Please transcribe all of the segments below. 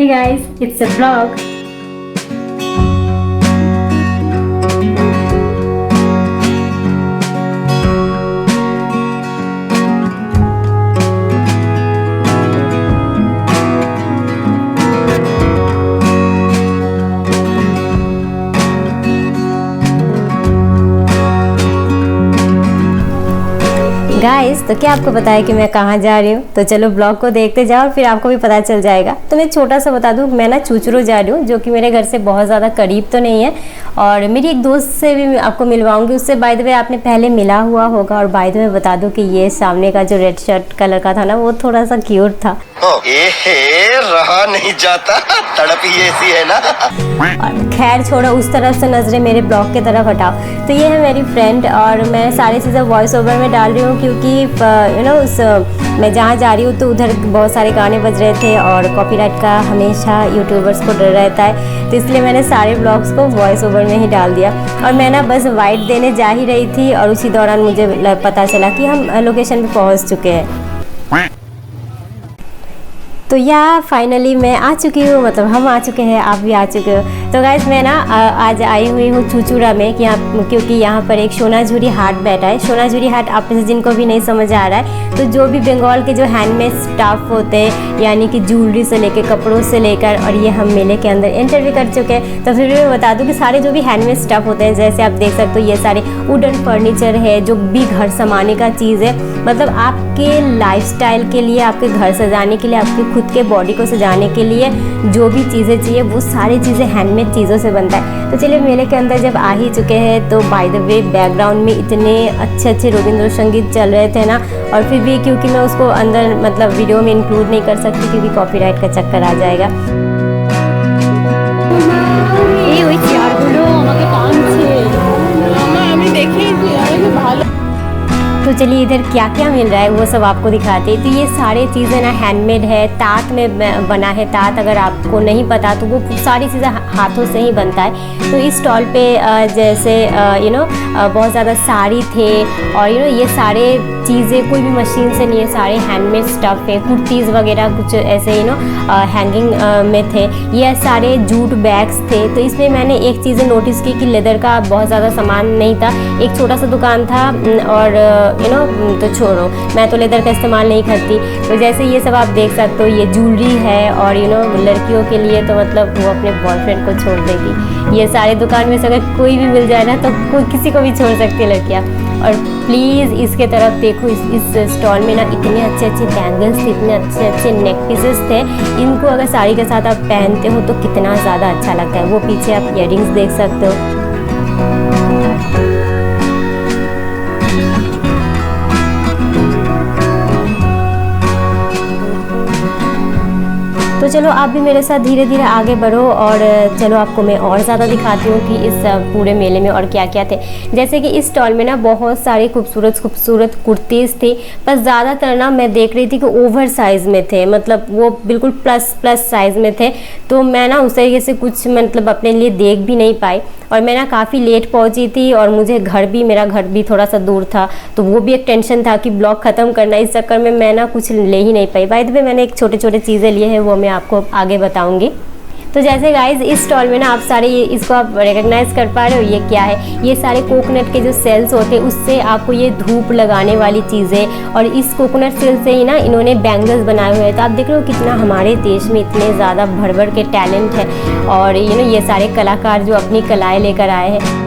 Hey guys, it's a vlog. Guys तो क्या आपको पता है कि मैं कहाँ जा रही हूँ? तो चलो ब्लॉग को देखते जाओ और फिर आपको भी पता चल जाएगा। तो मैं छोटा सा बता दूँ, मैं ना चूचूरो जा रही हूँ, जो कि मेरे घर से बहुत ज़्यादा करीब तो नहीं है। और मेरी एक दोस्त से भी आपको मिलवाऊंगी, उससे बाय द वे आपने पहले मिला हुआ होगा। और बाय द वे बता दूँ कि ये सामने का जो रेड शर्ट कलर का था ना, वो थोड़ा सा क्यूट था। रहा नहीं जाता, तड़प ही ऐसी है ना। खैर छोड़ो, उस तरफ से नजरें मेरे ब्लॉग की तरफ हटाओ। तो ये है मेरी फ्रेंड और मैं सारी चीज़ें वॉइस ओवर में डाल रही हूँ, क्योंकि मैं जहाँ जा रही हूँ तो उधर बहुत सारे गाने बज रहे थे और कॉपीराइट का हमेशा यूट्यूबर्स को डर रहता है। तो इसलिए मैंने सारे ब्लॉग्स को वॉइस ओवर में ही डाल दिया। और मैं ना बस वाइट देने जा ही रही थी और उसी दौरान मुझे पता चला कि हम लोकेशन पे पहुँच चुके हैं। तो या फाइनली मैं आ चुकी हूँ, मतलब हम आ चुके हैं, आप भी आ चुके हो। तो गाइस मैं ना आज आई हुई हूँ चूचूरा में, क्योंकि यहाँ पर एक सोनाझुरी हाट बैठा है। सोनाझुरी हाट आप में से जिनको भी नहीं समझ आ रहा है, तो जो भी बंगाल के जो हैंडमेड स्टाफ होते हैं, यानी कि ज्वेलरी से लेकर कपड़ों से लेकर, और ये हम मेले के अंदर एंटर भी कर चुके हैं। तो फिर मैं बता दूँ कि सारे जो भी हैंडमेड स्टाफ होते हैं, जैसे आप देख सकते हो ये सारे वुडन फर्नीचर है, जो भी घर समाने का चीज़ है, मतलब आपके लाइफस्टाइल के लिए, आपके घर सजाने के लिए, आपके खुद के बॉडी को सजाने के लिए जो भी चीज़ें चाहिए, वो सारी चीज़ें हैंडमेड चीज़ों से बनता है। तो चलिए मेले के अंदर जब आ ही चुके हैं, तो बाय द वे बैकग्राउंड में इतने अच्छे रविंद्र संगीत चल रहे थे ना, और फिर भी क्योंकि मैं उसको अंदर मतलब वीडियो में इंक्लूड नहीं कर सकती, क्योंकि कॉपीराइट का चक्कर आ जाएगा। तो चलिए इधर क्या क्या मिल रहा है वो सब आपको दिखाते हैं। तो ये सारे चीज़ें ना हैंडमेड है, तात में बना है। तात अगर आपको नहीं पता तो वो सारी चीज़ें हाथों से ही बनता है। तो इस स्टॉल पे जैसे बहुत ज़्यादा साड़ी थे, और ये सारे चीज़ें कोई भी मशीन से नहीं है, सारे हैंडमेड स्टफ़ है। कुर्तीज़ वगैरह कुछ ऐसे हैंगिंग में थे। ये सारे जूट बैग्स थे। तो इसमें मैंने एक चीज़ें नोटिस की कि लेदर का बहुत ज़्यादा सामान नहीं था, एक छोटा सा दुकान था। और तो छोड़ो, मैं तो लेदर का इस्तेमाल नहीं करती। तो जैसे ये सब आप देख सकते हो, ये ज्वेलरी है, और लड़कियों के लिए तो मतलब वो अपने बॉयफ्रेंड को छोड़ देगी। ये सारे दुकान में से अगर कोई भी मिल जाए ना, तो कोई किसी को भी छोड़ सकती है लड़कियाँ। और प्लीज़ इसके तरफ देखो, इस स्टॉल में ना इतने अच्छे बैंगल्स थे, इतने अच्छे नेक पीसेस थे। इनको अगर साड़ी के साथ आप पहनते हो तो कितना ज़्यादा अच्छा लगता है। वो पीछे आप इयररिंग्स देख सकते हो। तो चलो आप भी मेरे साथ धीरे धीरे आगे बढ़ो, और चलो आपको मैं और ज़्यादा दिखाती हूँ कि इस पूरे मेले में और क्या क्या थे। जैसे कि इस स्टॉल में ना बहुत सारी खूबसूरत कुर्तीज़ थी, पर ज़्यादातर ना मैं देख रही थी कि ओवर साइज़ में थे, मतलब वो बिल्कुल प्लस साइज़ में थे। तो मैं ना उस तरीके से कुछ मतलब अपने लिए देख भी नहीं पाई, और मैं ना काफ़ी लेट पहुंची थी, और मुझे मेरा घर भी थोड़ा सा दूर था। तो वो भी एक टेंशन था कि ब्लॉग ख़त्म करना, इस चक्कर में मैं ना कुछ ले ही नहीं पाई। बाय द वे मैंने एक छोटे चीज़ें लिए हैं, वो मैं आपको आगे बताऊंगी। तो जैसे गाइज इस स्टॉल में ना आप सारे इसको आप रिकग्नाइज कर पा रहे हो, ये क्या है? ये सारे कोकोनट के जो सेल्स होते हैं, उससे आपको ये धूप लगाने वाली चीज़ें, और इस कोकोनट सेल से ही ना इन्होंने बैंगल्स बनाए हुए हैं। तो आप देख रहे हो कितना हमारे देश में इतने ज़्यादा भर के टैलेंट है, और ये सारे कलाकार जो अपनी कलाएँ लेकर आए हैं।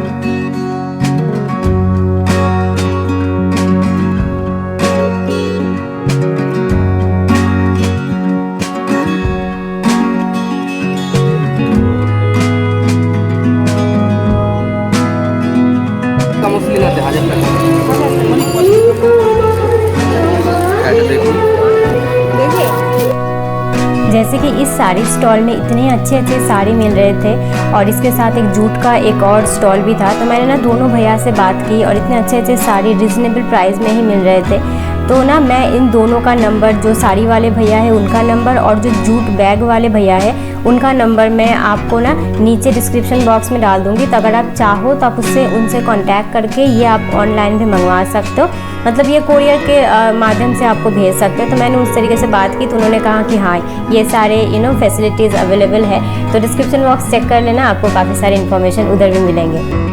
जैसे कि इस साड़ी स्टॉल में इतने अच्छे साड़ी मिल रहे थे, और इसके साथ एक जूट का एक और स्टॉल भी था। तो मैंने ना दोनों भैया से बात की, और इतने अच्छे साड़ी रिजनेबल प्राइस में ही मिल रहे थे। तो ना मैं इन दोनों का नंबर, जो साड़ी वाले भैया है उनका नंबर, और जो जूट बैग वाले भैया है उनका नंबर मैं आपको ना नीचे डिस्क्रिप्शन बॉक्स में डाल दूँगी। तो अगर आप चाहो तो आप उनसे कांटेक्ट करके ये आप ऑनलाइन भी मंगवा सकते हो, मतलब ये कोरियर के माध्यम से आपको भेज सकते हो। तो मैंने उस तरीके से बात की तो उन्होंने कहा कि हाँ ये सारे फैसिलिटीज़ अवेलेबल है। तो डिस्क्रिप्शन बॉक्स चेक कर लेना, आपको काफ़ी सारे इन्फॉर्मेशन उधर भी मिलेंगे।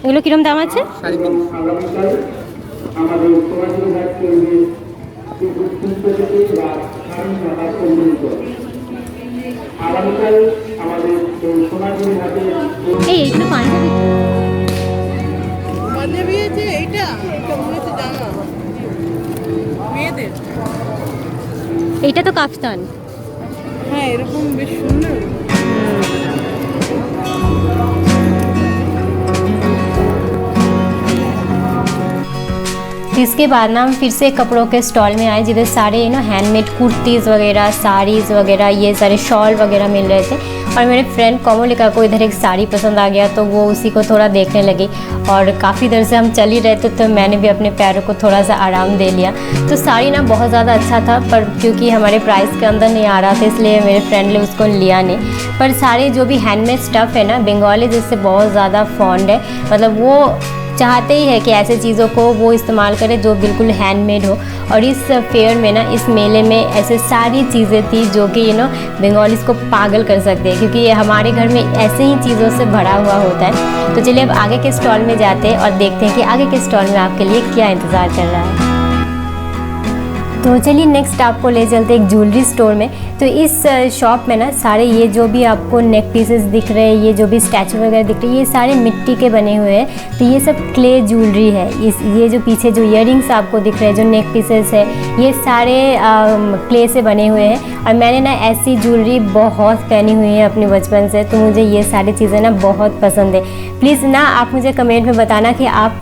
এগুলো কিরম দাম আছে? এইগুলো পাঞ্জাবি আছে, এইটা জামা মেয়েদের, এইটা তো কাফতান। হ্যাঁ এরকম বেশ সুন্দর। इसके बाद ना हम फिर से कपड़ों के स्टॉल में आए जिधर सारे हैंडमेड कुर्तीज़ वगैरह, साड़ीज़ वगैरह, ये सारे शॉल वगैरह मिल रहे थे। और मेरे फ्रेंड कोमोलिका को इधर एक साड़ी पसंद आ गया तो वो उसी को थोड़ा देखने लगी। और काफ़ी देर से हम चल ही रहे थे तो मैंने भी अपने पैरों को थोड़ा सा आराम दे लिया। तो साड़ी ना बहुत ज़्यादा अच्छा था, पर क्योंकि हमारे प्राइस के अंदर नहीं आ रहा था इसलिए मेरे फ्रेंड ने उसको लिया नहीं। पर सारे जो भी हैंडमेड स्टफ़ है ना, बंगाली जिससे बहुत ज़्यादा फॉन्ड है, मतलब वो चाहते ही है कि ऐसे चीज़ों को वो इस्तेमाल करें जो बिल्कुल हैंडमेड हो। और इस फेयर में ना, इस मेले में ऐसे सारी चीज़ें थी जो कि बंगालीज़ को पागल कर सकते हैं, क्योंकि ये हमारे घर में ऐसे ही चीज़ों से भरा हुआ होता है। तो चलिए अब आगे के स्टॉल में जाते हैं और देखते हैं कि आगे के स्टॉल में आपके लिए क्या इंतज़ार कर रहा है। तो चलिए नेक्स्ट आपको ले चलते एक ज्वेलरी स्टोर में। तो इस शॉप में ना सारे ये जो भी आपको नेक पीसेस दिख रहे हैं, ये जो भी स्टैचू वगैरह दिख रहे हैं, ये सारे मिट्टी के बने हुए हैं। तो ये सब क्ले ज्वेलरी है। ये जो पीछे जो इयररिंग्स आपको दिख रहे हैं, जो नेक पीसेस है, ये सारे क्ले से बने हुए हैं। और मैंने ना ऐसी ज्वेलरी बहुत पहनी हुई है अपने बचपन से, तो मुझे ये सारी चीज़ें ना बहुत पसंद है। प्लीज़ ना आप मुझे कमेंट में बताना कि आप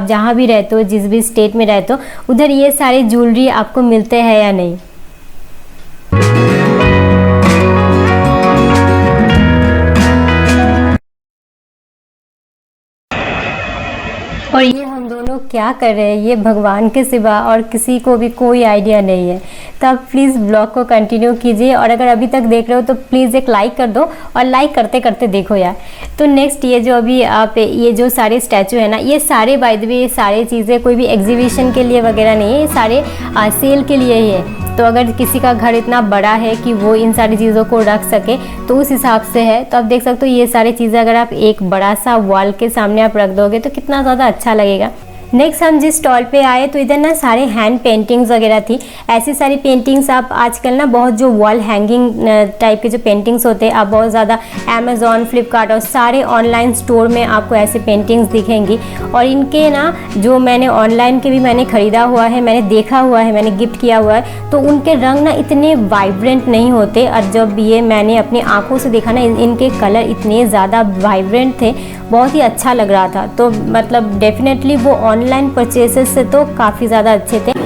जहाँ भी रहते हो, जिस भी स्टेट में रहते हो, उधर ये सारी ज्वेलरी आपको मिलते हैं या नहीं। और ये हम दोनों क्या कर रहे हैं ये भगवान के सिवा और किसी को भी कोई आइडिया नहीं है। तो आप प्लीज़ ब्लॉग को कंटिन्यू कीजिए, और अगर अभी तक देख रहे हो तो प्लीज़ एक लाइक कर दो, और लाइक करते करते देखो यार। तो नेक्स्ट ये जो अभी आप ये जो सारे स्टैचू है ना, ये सारे बाय द वे ये सारी चीज़ें कोई भी एग्जीबिशन के लिए वगैरह नहीं है, ये सारे सेल के लिए ही है। तो अगर किसी का घर इतना बड़ा है कि वो इन सारी चीज़ों को रख सके तो उस हिसाब से है। तो आप देख सकते हो ये सारी चीज़ें अगर आप एक बड़ा सा वॉल के सामने आप रख दोगे तो कितना ज़्यादा अच्छा लगेगा। नेक्स्ट हम जिस स्टॉल पे आए तो इधर ना सारे हैंड पेंटिंग्स वगैरह थी। ऐसी सारी पेंटिंग्स आप आजकल ना बहुत जो वॉल हैंगिंग टाइप के जो पेंटिंग्स होते हैं, आप बहुत ज़्यादा अमेज़ॉन, फ्लिपकार्ट और सारे ऑनलाइन स्टोर में आपको ऐसे पेंटिंग्स दिखेंगी। और इनके ना जो मैंने ऑनलाइन के भी मैंने ख़रीदा हुआ है, मैंने देखा हुआ है, मैंने गिफ्ट किया हुआ है, तो उनके रंग ना इतने वाइब्रेंट नहीं होते। और जब ये मैंने अपनी आँखों से देखा ना, इनके कलर इतने ज़्यादा वाइब्रेंट थे, बहुत ही अच्छा लग रहा था। तो मतलब डेफिनेटली वो ऑनलाइन परचेसेस से तो काफ़ी ज़्यादा अच्छे थे।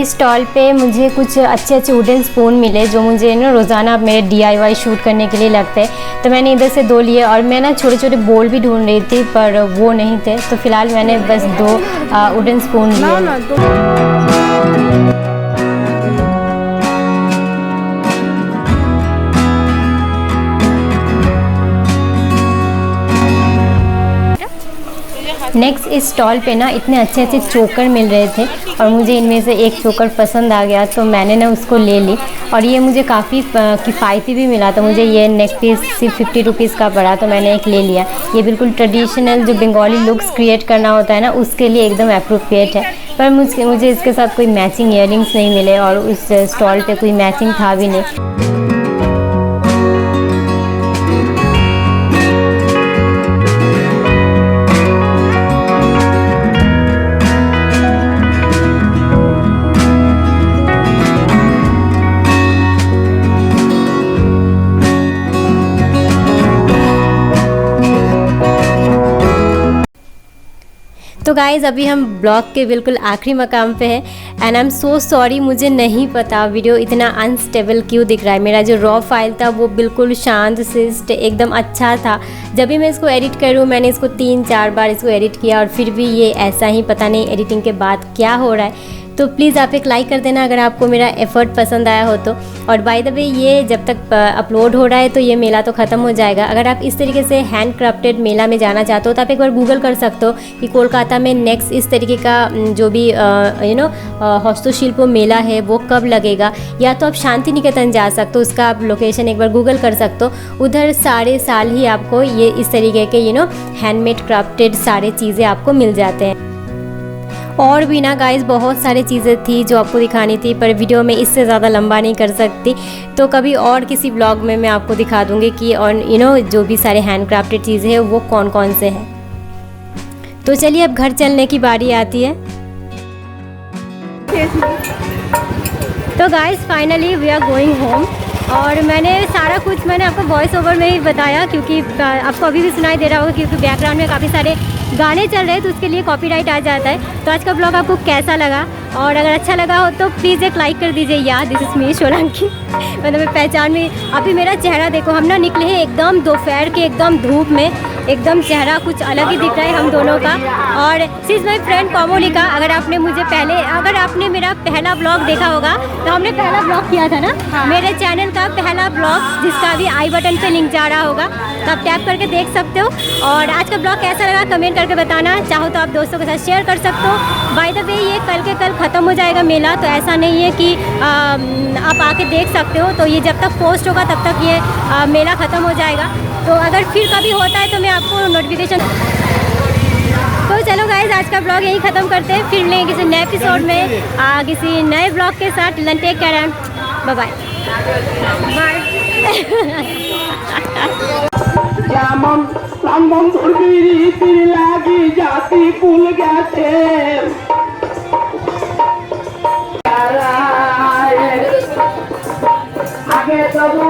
स्टॉल पे मुझे कुछ अच्छे अच्छे वुडन स्पून मिले जो मुझे ना रोज़ाना मेरे DIY शूट करने के लिए लगते हैं। तो मैंने इधर से 2 लिए, और मैं ना छोटे छोटे बोल भी ढूंढ रही थी पर वो नहीं थे, तो फिलहाल मैंने बस 2 वुडन स्पून लिए। नेक्स्ट इस स्टॉल पे ना इतने अच्छे अच्छे चोकर मिल रहे थे और मुझे इनमें से एक चोकर पसंद आ गया, तो मैंने ना उसको ले ली और ये मुझे काफ़ी किफ़ायती भी मिला। तो मुझे ये नेक पीस सिर्फ 50 रुपीज़ का पड़ा, तो मैंने एक ले लिया। ये बिल्कुल ट्रेडिशनल जो बंगाली लुक्स क्रिएट करना होता है ना, उसके लिए एकदम अप्रोप्रिएट है। पर मुझे इसके साथ कोई मैचिंग इयररिंग्स नहीं मिले और उस स्टॉल पे कोई मैचिंग था भी नहीं। तो गाइज़ अभी हम ब्लॉग के बिल्कुल आखिरी मकाम पे हैं and I am so sorry, मुझे नहीं पता वीडियो इतना अनस्टेबल क्यों दिख रहा है। मेरा जो रॉ फाइल था वो बिल्कुल शांत शिष्ट एकदम अच्छा था। जब भी मैं इसको एडिट कर रही हूँ, मैंने इसको 3-4 बार इसको एडिट किया और फिर भी ये ऐसा ही, पता नहीं एडिटिंग के बाद क्या हो रहा है। तो प्लीज़ आप एक लाइक कर देना अगर आपको मेरा एफ़र्ट पसंद आया हो तो। और बाय द वे ये जब तक अपलोड हो रहा है तो ये मेला तो ख़त्म हो जाएगा। अगर आप इस तरीके से हैंड क्राफ्टेड मेला में जाना चाहते हो तो आप एक बार गूगल कर सकते हो कि कोलकाता में नेक्स्ट इस तरीके का जो भी हस्तशिल्प मेला है वो कब लगेगा। या तो आप शांति निकेतन जा सकते हो, उसका आप लोकेशन एक बार गूगल कर सकते हो। उधर सारे साल ही आपको ये इस तरीके के हैंडमेड क्राफ्टेड सारे चीज़ें आपको मिल जाते हैं। और भी ना गाइस बहुत सारी चीज़ें थी जो आपको दिखानी थी, पर वीडियो में इससे ज़्यादा लंबा नहीं कर सकती, तो कभी और किसी ब्लॉग में मैं आपको दिखा दूँगी कि और जो भी सारे हैंड क्राफ्टेड चीज़ें हैं वो कौन कौन से हैं। तो चलिए अब घर चलने की बारी आती है। तो guys finally we are going home. और मैंने सारा कुछ आपको वॉइस ओवर में ही बताया, क्योंकि आपको अभी भी सुनाई दे रहा होगा क्योंकि बैकग्राउंड में काफ़ी सारे गाने चल रहे हैं, तो उसके लिए कॉपीराइट आ जाता है। तो आज का ब्लॉग आपको कैसा लगा, और अगर अच्छा लगा हो तो प्लीज़ एक लाइक कर दीजिए। यार दिस इज़ मी सोलंकी, मतलब पहचान में अभी मेरा चेहरा देखो, हम ना निकले हैं एकदम दोपहर के एकदम धूप में, एकदम चेहरा कुछ अलग ही दिख रहा है हम दोनों का। और she is my friend Komolika. अगर आपने मेरा पहला ब्लॉग देखा होगा तो हमने पहला ब्लॉग किया था ना, हाँ। मेरे चैनल का पहला ब्लॉग जिसका भी आई बटन पे लिंक जा रहा होगा, तो आप टैप करके देख सकते हो। और आज का ब्लॉग कैसा लगा कमेंट करके बताना, चाहो तो आप दोस्तों के साथ शेयर कर सकते हो। बाय द वे ये कल के कल ख़त्म हो जाएगा मेला, तो ऐसा नहीं है कि आप आके देख सकते हो। तो ये जब तक पोस्ट होगा तब तक ये मेला ख़त्म हो जाएगा। तो अगर फिर कभी होता है तो मैं आपको नोटिफिकेशन। तो चलो गाइज आज का ब्लॉग यहीं ख़त्म करते हैं, फिर मिलेंगे किसी नए एपिसोड में किसी नए ब्लॉग के साथ। Take care and bye bye. যেমন প্রাণবন্ধুর বিরীতির লাগি জাতি ফুল গেছে আগে তবু